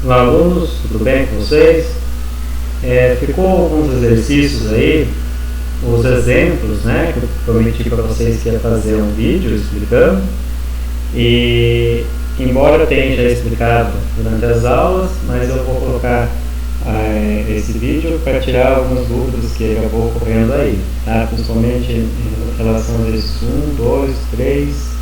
Olá, alunos, tudo bem com vocês? Ficou alguns exercícios aí, os exemplos, né, que eu prometi para vocês que ia fazer um vídeo explicando. E embora eu tenha já explicado durante as aulas, mas eu vou colocar esse vídeo para tirar algumas dúvidas que acabou ocorrendo aí, tá? Principalmente em relação a esses 1, 2, 3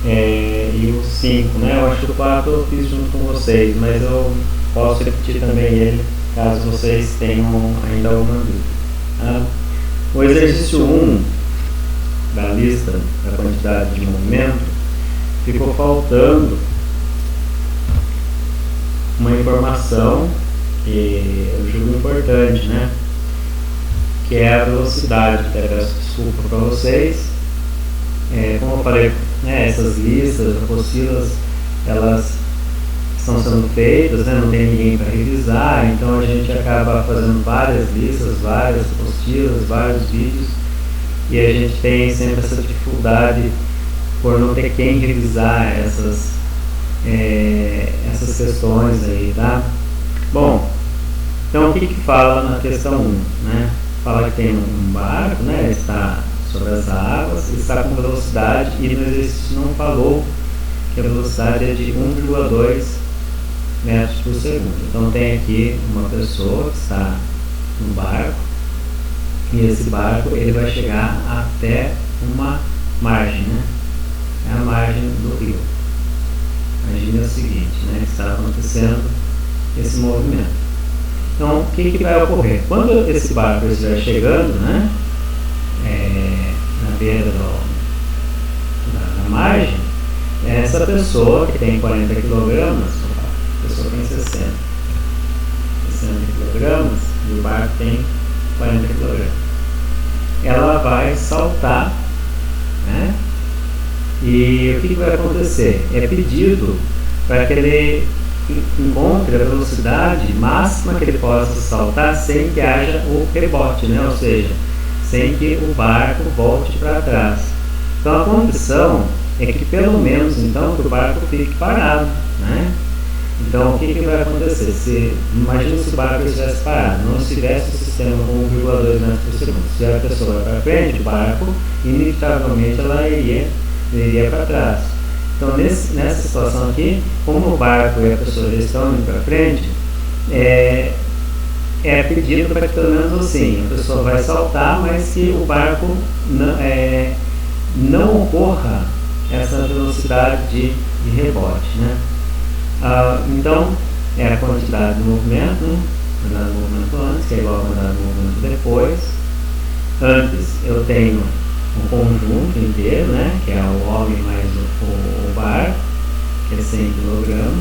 e o 5, né? Eu acho que o 4 eu fiz junto com vocês, mas eu posso repetir também ele caso vocês tenham ainda alguma dúvida, tá? O exercício 1 da lista da quantidade de movimento ficou faltando uma informação que eu julgo importante, né? Que é a velocidade. Peço desculpa para vocês. Como eu falei, né, essas listas, apostilas, elas estão sendo feitas, né, não tem ninguém para revisar, então a gente acaba fazendo várias listas, várias apostilas, vários vídeos, e a gente tem sempre essa dificuldade por não ter quem revisar essas questões aí, tá? Bom, então o que fala na questão 1, né? Fala que tem um barco, né? Está sobre as águas, está com velocidade, e no exercício não falou que a velocidade é de 1,2 metros por segundo. Então tem aqui uma pessoa que está no barco, e esse barco ele vai chegar até uma margem, né? É a margem do rio. Imagine o seguinte, né? Está acontecendo esse movimento. Então, o que vai ocorrer? Quando esse barco estiver chegando, né, na beira da margem, essa pessoa que tem 40 kg, a pessoa tem 60 kg, e o barco tem 40 kg, ela vai saltar, né? E o que vai acontecer? É pedido para que ele encontre a velocidade máxima que ele possa saltar sem que haja o rebote, né? Ou seja, sem que o barco volte para trás. Então a condição é que pelo menos então que o barco fique parado, né? Então o que vai acontecer? Imagina se o barco estivesse parado, não estivesse o sistema com 1,2 metros por segundo. Se a pessoa vai para frente, o barco inevitavelmente ela iria para trás. Então nessa situação aqui, como o barco e a pessoa já estão indo para frente, é pedido para que pelo menos assim, a pessoa vai saltar, mas que o barco não ocorra essa velocidade de rebote, né? Então é a quantidade de movimento, né? Quantidade de movimento antes, que é igual a quantidade de movimento depois. Antes eu tenho um conjunto inteiro, né, que é o homem mais o barco, que é 100 kg,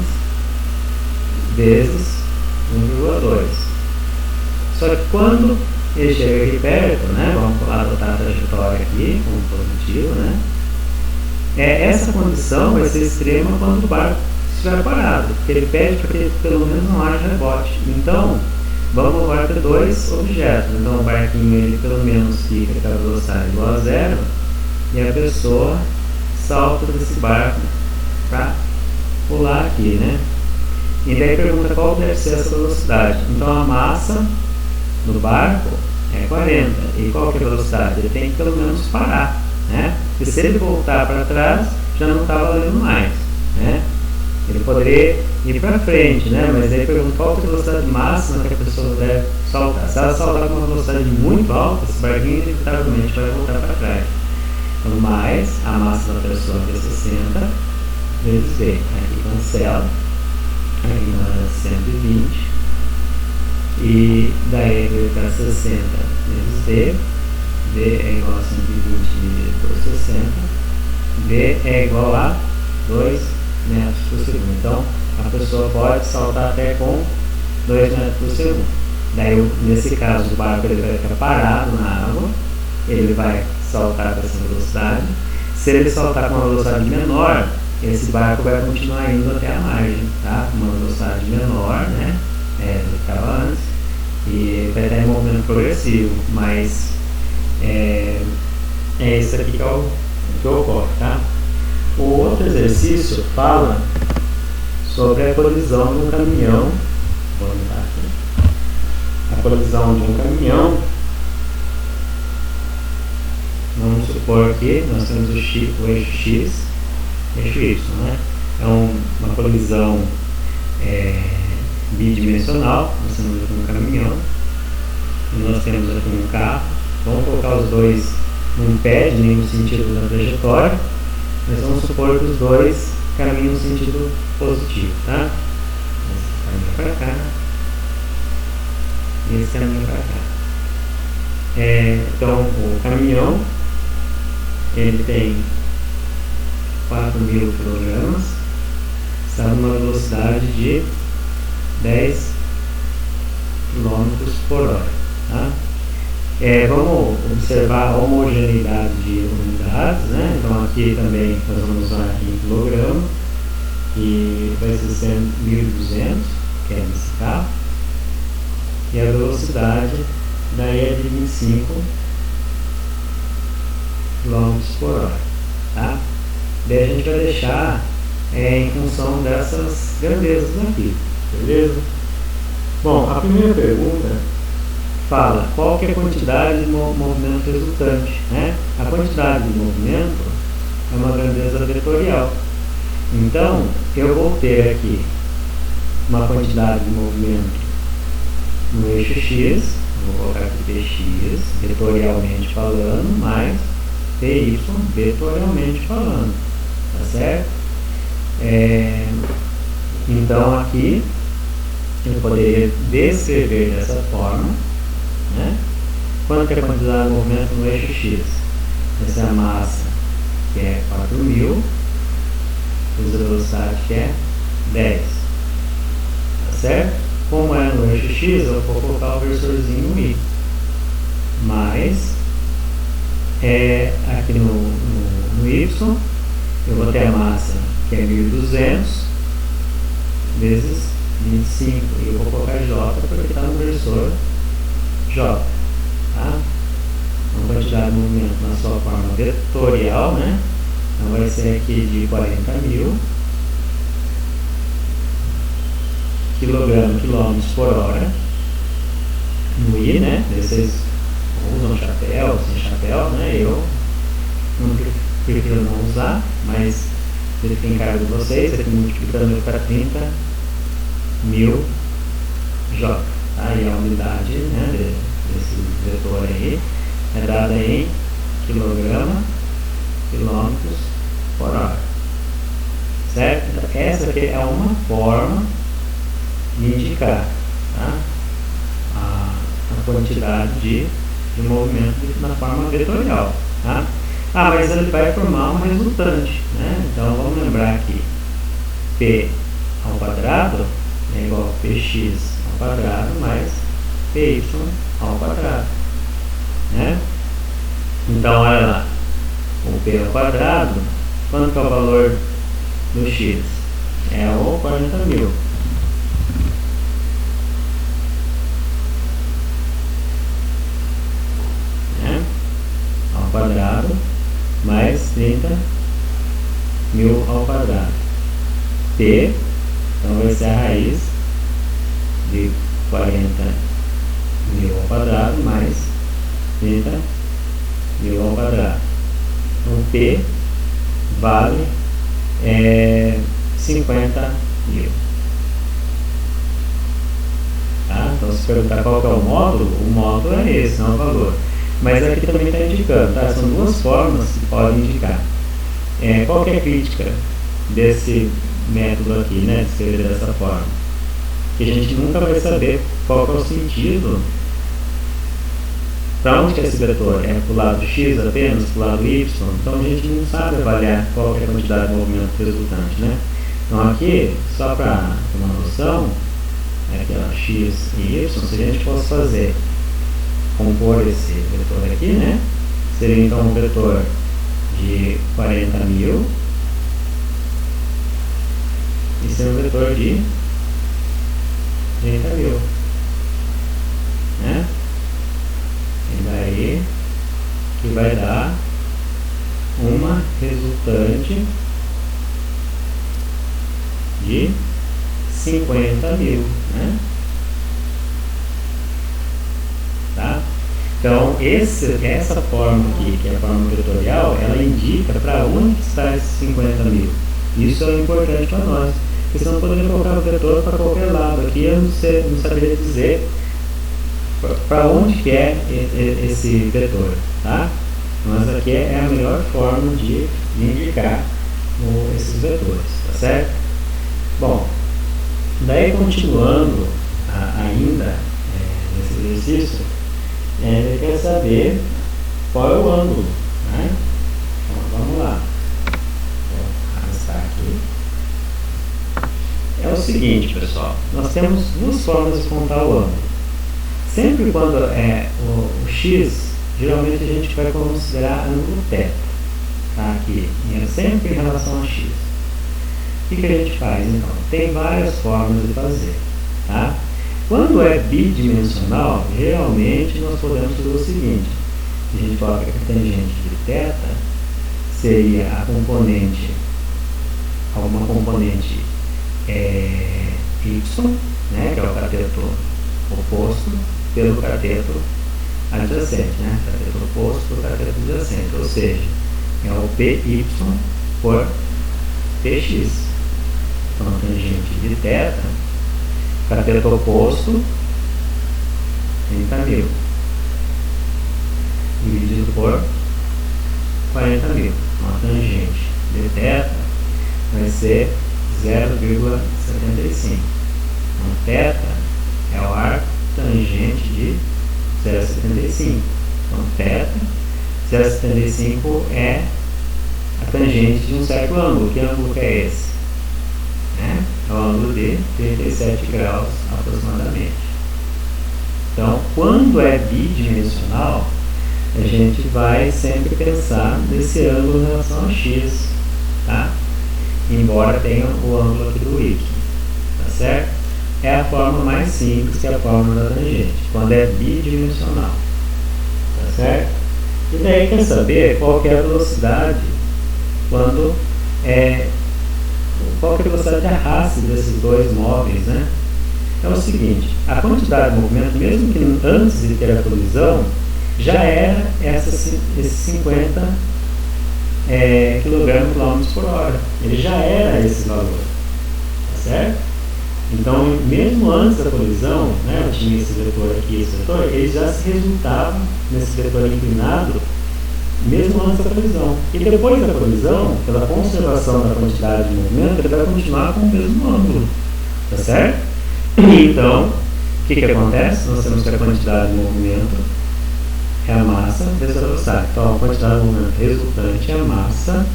vezes 1,2. Só que quando ele chega aqui perto, né, vamos adotar a trajetória aqui como positivo, né, essa condição vai ser extrema quando o barco estiver parado, porque ele pede para que pelo menos não haja rebote. Então vamos agora ter dois objetos. Então o barquinho ele pelo menos fica com a velocidade igual a 0, e a pessoa salta desse barco para pular aqui, né? E daí pergunta qual deve ser essa velocidade. Então a massa do barco é 40. E qual que é a velocidade? Ele tem que pelo menos parar, né? E se ele voltar para trás, já não está valendo mais, né? Ele poderia ir para frente, né? Mas aí pergunta qual que é a velocidade máxima que a pessoa deve saltar. Se ela saltar com uma velocidade muito alta, esse barquinho inevitavelmente vai voltar para trás. Então, mais a massa da pessoa que é 60 vezes V. Aqui cancela. Aqui dá 120. E daí vai ficar 60 vezes V. V é igual a 120 dividido por 60. V é igual a 2 metros por segundo. Então a pessoa pode saltar até com 2 metros por segundo. Daí nesse caso o barco ele vai ficar parado na água, ele vai saltar com essa velocidade. Se ele saltar com uma velocidade menor, esse barco vai continuar indo até a margem, tá? Com uma velocidade menor, né? Do que estava antes, e vai estar em movimento progressivo, mas isso aqui que é o que ocorre, tá? O outro exercício fala sobre a colisão de um caminhão. Vou anotar aqui. A colisão de um caminhão. Vamos supor que nós temos o eixo X, eixo Y, né? É uma colisão bidimensional. Nós temos aqui um caminhão e nós temos aqui um carro. Vamos colocar os dois num pé de nenhum sentido da trajetória. Nós vamos supor que os dois caminham no sentido positivo, tá? Esse caminho para cá e esse caminho para cá. Então, o caminhão ele tem 4.000 kg, está numa velocidade de 10 km por hora. Tá? Vamos observar a homogeneidade de unidades, né? Então aqui também nós vamos usar aqui em quilograma, e vai ser 1.200, que é nesse carro, e a velocidade daí é de 25 km por hora. Tá? Daí a gente vai deixar em função dessas grandezas aqui, beleza? Bom, a primeira pergunta fala qual que é a quantidade de movimento resultante, né? A quantidade de movimento é uma grandeza vetorial. Então, eu vou ter aqui uma quantidade de movimento no eixo X, vou colocar aqui Px, vetorialmente falando, mais Py, vetorialmente falando, tá certo? Então, aqui eu poderia descrever dessa forma, né? Quanto é a quantidade de movimento no eixo X? Essa é a massa, que é 4.000, vezes a velocidade, que é 10, tá certo? Como é no eixo X, eu vou colocar o versorzinho no Y, mais aqui no Y, eu vou ter a massa, que é 1.200, vezes 25, e eu vou colocar J porque está no versor J, tá? Uma quantidade de movimento na sua forma vetorial, né? Então vai ser aqui de 40.000 quilômetros por hora no I, né? Vocês usam chapéu, sem chapéu, né? Eu não prefiro não usar, mas ele fica em cargo de vocês, aqui multiplicando para 30.000 J, tá? E a unidade, né, desse vetor aí é dada em quilômetros por hora, certo? Então, essa aqui é uma forma de indicar, tá? a quantidade de movimento na forma vetorial, tá? Mas ele vai formar um resultante, né? Então vamos lembrar aqui, P ao quadrado é igual a Px ao quadrado mais Py ao quadrado, né? Então olha lá, o P ao quadrado, quanto que é o valor do X? É o 40.000. Ao quadrado mais 30.000 ao quadrado. P, então vai ser a raiz de 40.000 ao quadrado mais 30.000 ao quadrado. Então P vale 50.000. Tá? Então se perguntar qual que é o módulo é esse, não é o valor. Mas aqui também está indicando, tá? São duas formas que podem indicar. Qual que é a crítica desse método aqui, né? De escrever dessa forma? Que a gente nunca vai saber qual que é o sentido. Para onde que é esse vetor? É para o lado X apenas, para o lado Y? Então a gente não sabe avaliar qual que é a quantidade de movimento resultante, né? Então aqui, só para ter uma noção, aqui ó, X e Y, se a gente fosse fazer compor esse vetor aqui, né? Seria então um vetor de 40.000 e ser um vetor de 30.000, né? E daí que vai dar uma resultante de 50.000, né? Tá? Então, essa forma aqui, que é a forma vetorial, ela indica para onde está esses 50.000. Isso é importante para nós, porque senão poderia colocar o vetor para qualquer lado. Aqui eu não saberia dizer para onde que é esse vetor, tá? Mas aqui é a melhor forma de indicar esses vetores, tá certo? Bom, daí continuando ainda nesse exercício, ele quer saber qual é o ângulo, né? Então vamos lá, vou arrastar aqui. É o seguinte, pessoal, nós temos duas formas de contar o ângulo. Sempre quando é o x, geralmente a gente vai considerar ângulo θ, tá? Aqui, sempre em relação a x. O que a gente faz então? Tem várias formas de fazer, tá? Quando é bidimensional, geralmente nós podemos fazer o seguinte: a gente coloca que a tangente de θ seria a componente, alguma componente y, né, que é o cateto oposto, pelo cateto adjacente, né? Cateto oposto pelo cateto adjacente, ou seja, é o PY por PX. Então, a tangente de θ, cateto oposto, 30.000, dividido por 40.000. Então, a tangente de θ vai ser 0,75. Então, θ é o arco tangente de 0,75. Então, θ, 0,75 é a tangente de um certo ângulo. Que ângulo que é esse? É o ângulo de 37 graus aproximadamente. Então, quando é bidimensional, a gente vai sempre pensar nesse ângulo em relação a x, tá? Embora tenha o ângulo aqui do y, tá certo? É a forma mais simples, que é a forma da tangente, quando é bidimensional, tá certo? E daí quer saber qual que é a velocidade quando qual que é a velocidade de arraste desses dois móveis, né? É o seguinte: a quantidade de movimento, mesmo que antes de ter a colisão, já era esses 50 kg por hora. Ele já era esse valor, tá certo? Então, mesmo antes da colisão, né, eu tinha esse vetor aqui e esse vetor, ele já se resultava nesse vetor inclinado, mesmo antes da colisão. E depois da colisão, pela conservação da quantidade de movimento, ele vai continuar com o mesmo ângulo, tá certo? Então, o que acontece? Nós temos que a quantidade de movimento é a massa vezes a velocidade. Então, a quantidade de movimento resultante é a massa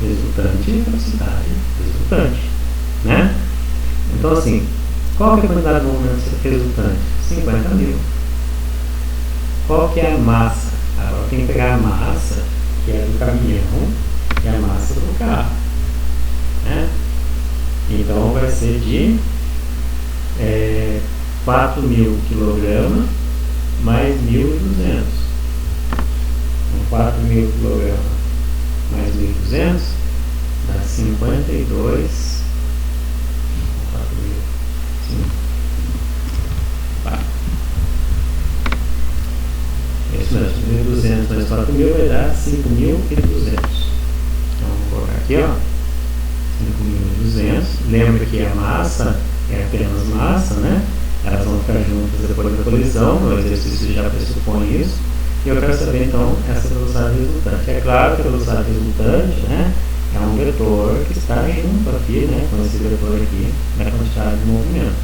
resultante e a velocidade resultante, né? Então, assim, qual que é a quantidade de movimento resultante? 50.000. Qual que é a massa? Agora tem que pegar a massa, que é do caminhão, e a massa do carro, né? Então, vai ser de 4.000 kg mais 1.200. Então, 4.000 kg mais 1.200 dá 52. 4.000. Isso mesmo, 1.200 mais 4.000 vai dar 5.200. Então, vou colocar aqui, ó, 5.200. Lembra que a massa é apenas massa, né? Elas vão ficar juntas depois da colisão. O exercício já pressupõe isso. E eu quero saber, então, essa velocidade resultante. É claro que a velocidade resultante, né, é um vetor que está junto aqui, né, com esse vetor aqui, na quantidade de movimento.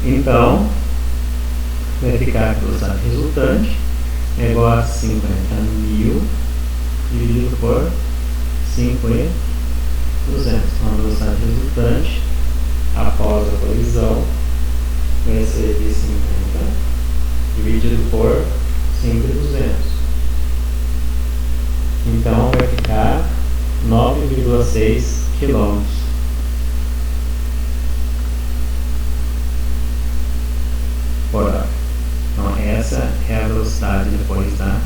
Então, vai ficar que a velocidade resultante é igual a 50.000 dividido por 5.200. Então, a velocidade resultante após a colisão vai ser de 50 dividido por 5.200. Então, vai ficar 9,6 km. por hora. Então, essa é a velocidade depois da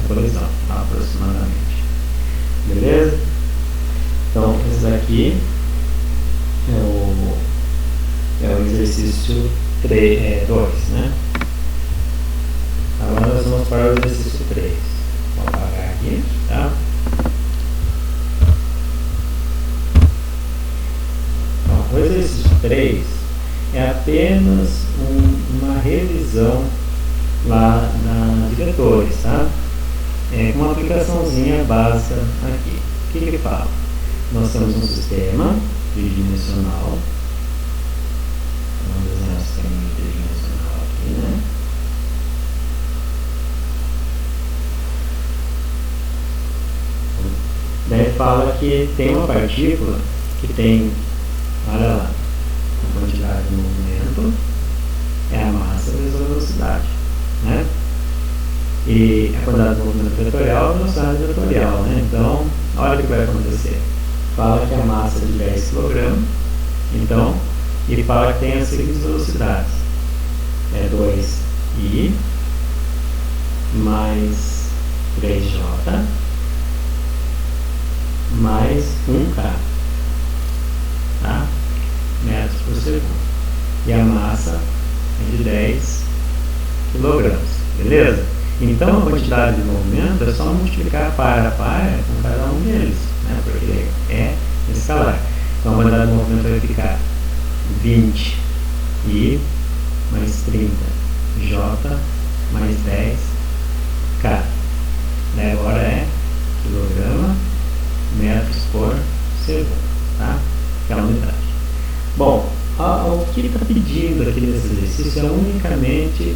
colisão, aproximadamente. Beleza? Então, esse daqui é exercício 2, né? Agora nós vamos para o exercício 3. Vou apagar aqui, tá? Então, o exercício 3 é apenas uma revisão lá de vetores, tá? É uma aplicaçãozinha básica aqui. O que ele fala? Nós temos um sistema tridimensional. Vamos desenhar o sistema tridimensional aqui, né? Daí fala que tem uma partícula que tem, olha lá, a quantidade de movimento é a massa vezes a velocidade, né? E a quantidade de movimento vetorial é a velocidade vetorial, né? Então, olha o que vai acontecer. Fala que a massa é de 10 kg, então, ele fala que tem as seguintes velocidades. É 2i mais 3j mais 1k, tá? Metros por segundo. E a massa é de 10 kg, beleza? Então a quantidade de movimento é só multiplicar para com cada um deles, né? Porque é escalar. Então a quantidade de movimento vai ficar 20i mais 30j mais 10k. Daí agora é quilograma metros por segundo, tá? Que é a unidade. Bom, o que ele está pedindo aqui nesse exercício é unicamente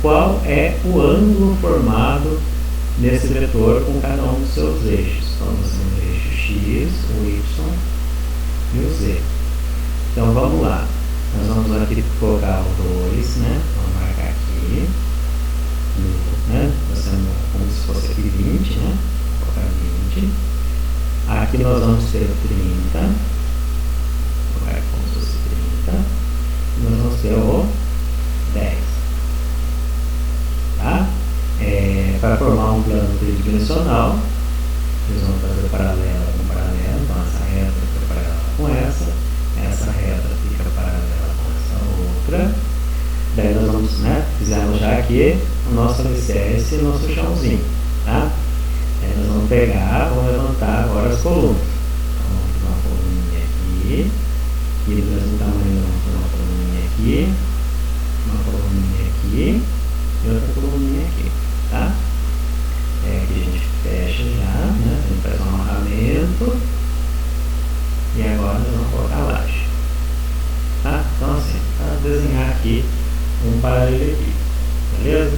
qual é o ângulo formado nesse vetor com cada um dos seus eixos. Então, nós temos o eixo x, o y e o z. Então, vamos lá. Nós vamos aqui colocar o 2, né? Vamos marcar aqui. Né? Nós temos como se fosse aqui 20, né? Vou colocar 20. Aqui nós vamos ter o 30. Vou colocar como se fosse 30. E nós vamos ter o 10. Tá? Para formar um plano tridimensional, eles vão fazer paralela com paralela. Então essa reta fica paralela com essa reta fica paralela com essa outra. Daí nós vamos, né, fizemos já aqui o nosso alicerce e o nosso chãozinho, tá? Aí nós vamos pegar, vamos levantar agora as colunas. Então vamos fazer uma coluninha aqui, e do mesmo tamanho vamos fazer uma coluninha aqui, uma coluninha aqui e outra coluninha aqui, tá? Aqui a gente fecha já, né? A gente faz um amarramento e agora nós vamos colocar a laje, tá? Então assim, para desenhar aqui um paralelepípedo, beleza?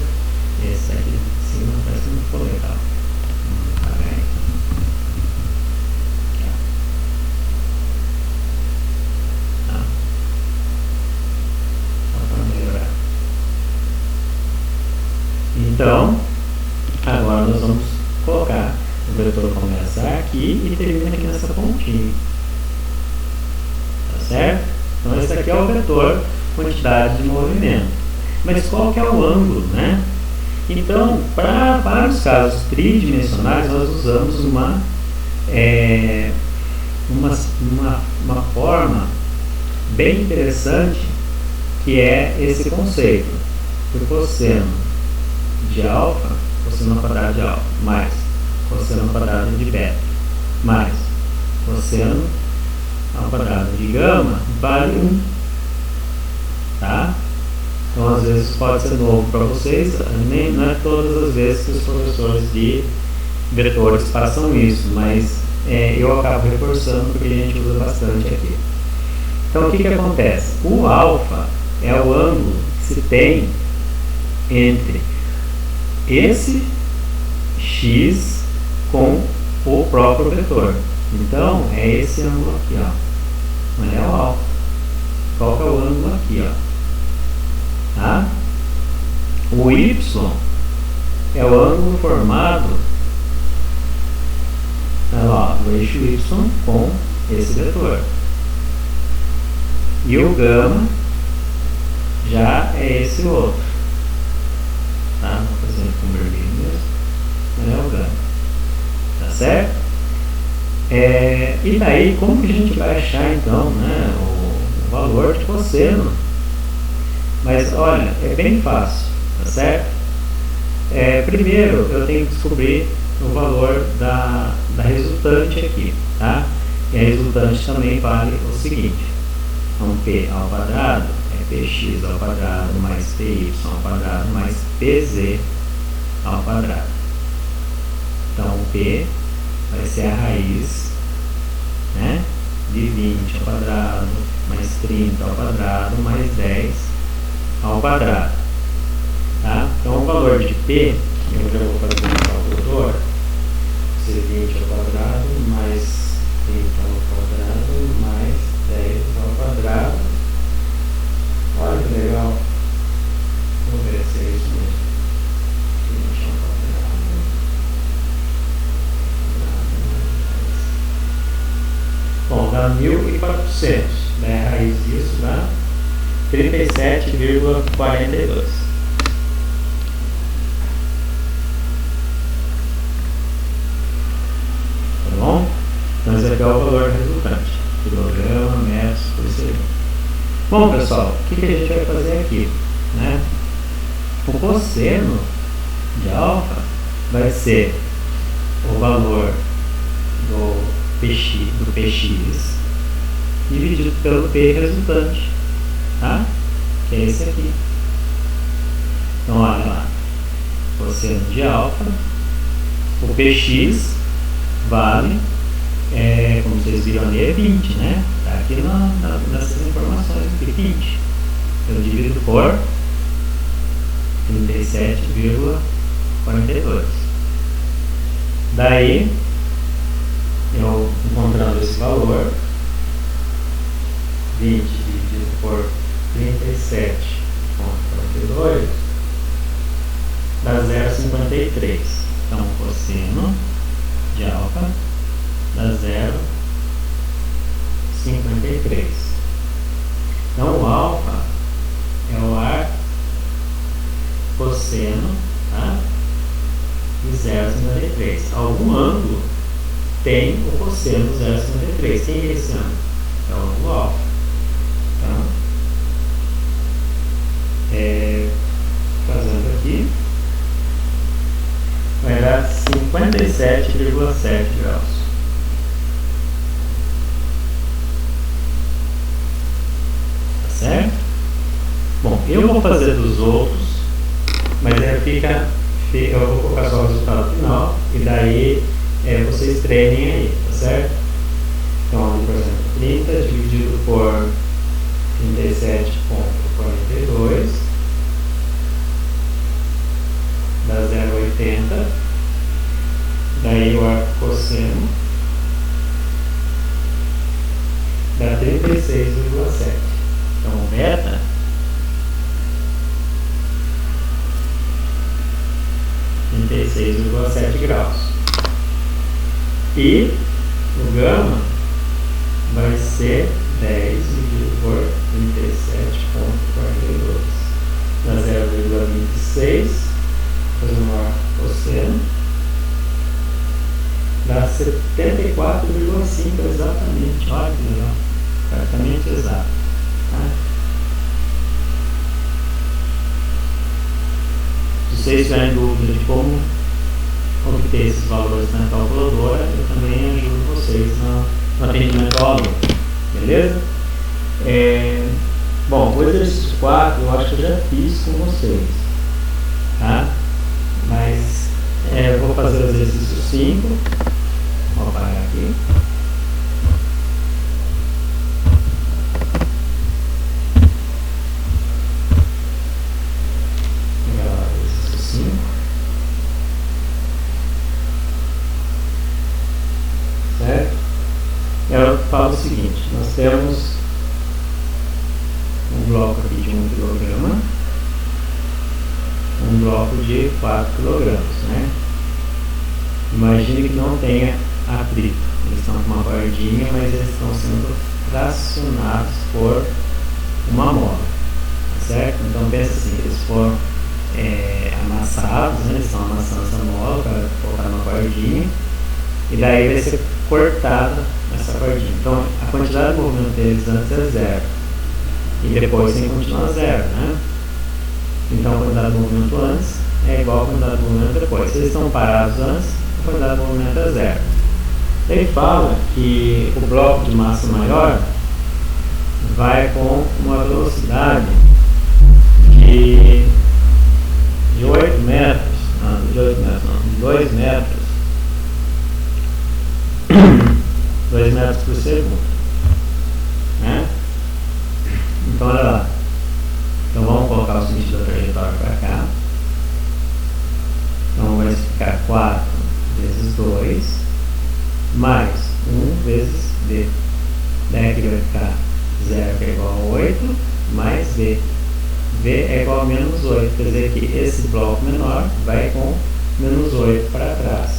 Esse aqui de cima parece que não ficou legal. Vamos apagar aí. Tá? Só para melhorar. Então, agora nós vamos colocar o vetor começa aqui e termina aqui nessa pontinha. Tá certo? Então esse aqui é o vetor quantidade de movimento. Mas qual que é o ângulo, né? Então, para os casos tridimensionais, nós usamos uma forma bem interessante, que é esse conceito do cosseno de alfa, cosseno ao quadrado de alfa, mais cosseno ao quadrado de beta, mais cosseno ao quadrado de gama, vale 1. Tá? Então, às vezes pode ser novo para vocês, não é todas as vezes que os professores de vetores passam isso, mas eu acabo reforçando porque a gente usa bastante aqui. Então, o que acontece? O alfa é o ângulo que se tem entre esse x com o próprio vetor. Então, é esse ângulo aqui, ó. Não é o alfa. Qual que é o ângulo aqui, ó? Tá? O y é o ângulo formado, olha lá, o eixo y com esse vetor. E o gama já é esse outro. Tá? Vou fazer com vermelho mesmo. É o gama. Tá certo? E daí, como que a gente vai achar então, né, o valor de cosseno. Mas olha, é bem fácil, tá certo? Primeiro eu tenho que descobrir o valor da resultante aqui, tá? E a resultante também vale o seguinte: então P ao quadrado é Px ao quadrado mais Py ao quadrado mais Pz ao quadrado. Então P vai ser a raiz, né, de 20 ao quadrado mais 30 ao quadrado mais 10 ao quadrado, tá? Então o valor de P, eu já vou fazer no calculador, vai ser 20 ao quadrado mais 30 ao quadrado mais 10 ao quadrado. Olha que legal. Vamos ver se é isso mesmo. 20 ao quadrado. Bom, dá 1.400. Daí a raiz disso dá 37,42. Tá bom? Então esse aqui é o valor resultante. Quilograma, metros por segundo. Bom, pessoal, o que a gente vai fazer aqui, né? O cosseno de alfa vai ser o valor do px dividido pelo p resultante, tá? Que é esse aqui. Então olha lá, cosseno de alfa, o px vale, como vocês viram ali, é 20, né? Tá aqui nessas informações aqui, 20. Eu divido por 37,42. Daí, eu encontrando esse valor, 20 dividido por 37,42 dá 0,53. Então, cosseno de alfa dá 0,53. Então, o alfa é o ar cosseno, tá, de 0,53. Algum ângulo tem o cosseno de 0,53. Quem é esse ângulo? É o ângulo alfa. Então, fazendo aqui, vai dar 57,7 graus. Tá certo? Bom, eu vou fazer dos outros, mas eu vou colocar só o resultado final e daí vocês treinem aí, tá certo? Então, por exemplo, 30 dividido por 37,42 dá 0,80. Daí o arco cosseno dá 36,7. Então o beta é 36,7 graus. E o gama vai ser 10 dividido por 37,42. Dá 0,26. Fazendo o arco cosseno. Dá 74,5 exatamente. Olha que legal. Praticamente exato. Tá? Se vocês tiverem dúvida de como obter esses valores na calculadora, eu também ajudo vocês no atendimento ao aluno. Beleza? Bom, o exercício 4 eu acho que eu já fiz com vocês. Tá? Mas eu vou fazer o exercício 5. Vou apagar aqui. Exercício 5. Certo? Eu falo o seguinte: nós temos um bloco aqui de 1 kg, um bloco de 4 kg, né? Imagine que não tenha atrito. Eles estão com uma cordinha, mas eles estão sendo tracionados por uma mola, tá certo? Então pensa assim, que eles foram amassados, né? Eles estão amassando essa mola para colocar numa cordinha e daí vai ser cortada essa cordinha. Então a quantidade de movimento deles antes é 0. e depois tem que continuar zero, né? Então a quantidade de movimento antes é igual a quantidade de movimento depois. Se eles estão parados antes, a quantidade de movimento é zero. Ele fala que o bloco de massa maior vai com uma velocidade de 8 metros, não, de 8 metros não, de 2 metros 2 metros por segundo, né? Então olha lá, então vamos colocar o sentido da trajetória para cá, então vai ficar 4 vezes 2 mais 1 vezes V, daí aqui vai ficar 0 que é igual a 8 mais V, V é igual a menos 8, quer dizer que esse bloco menor vai com menos 8 para trás,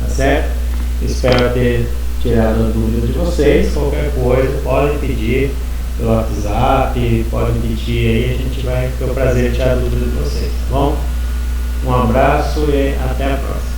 tá certo? Espero ter tirado a dúvida de vocês. Qualquer coisa podem pedir pelo WhatsApp, podem pedir aí, a gente vai ter o prazer de tirar a dúvida de vocês, tá bom? Um abraço e até a próxima.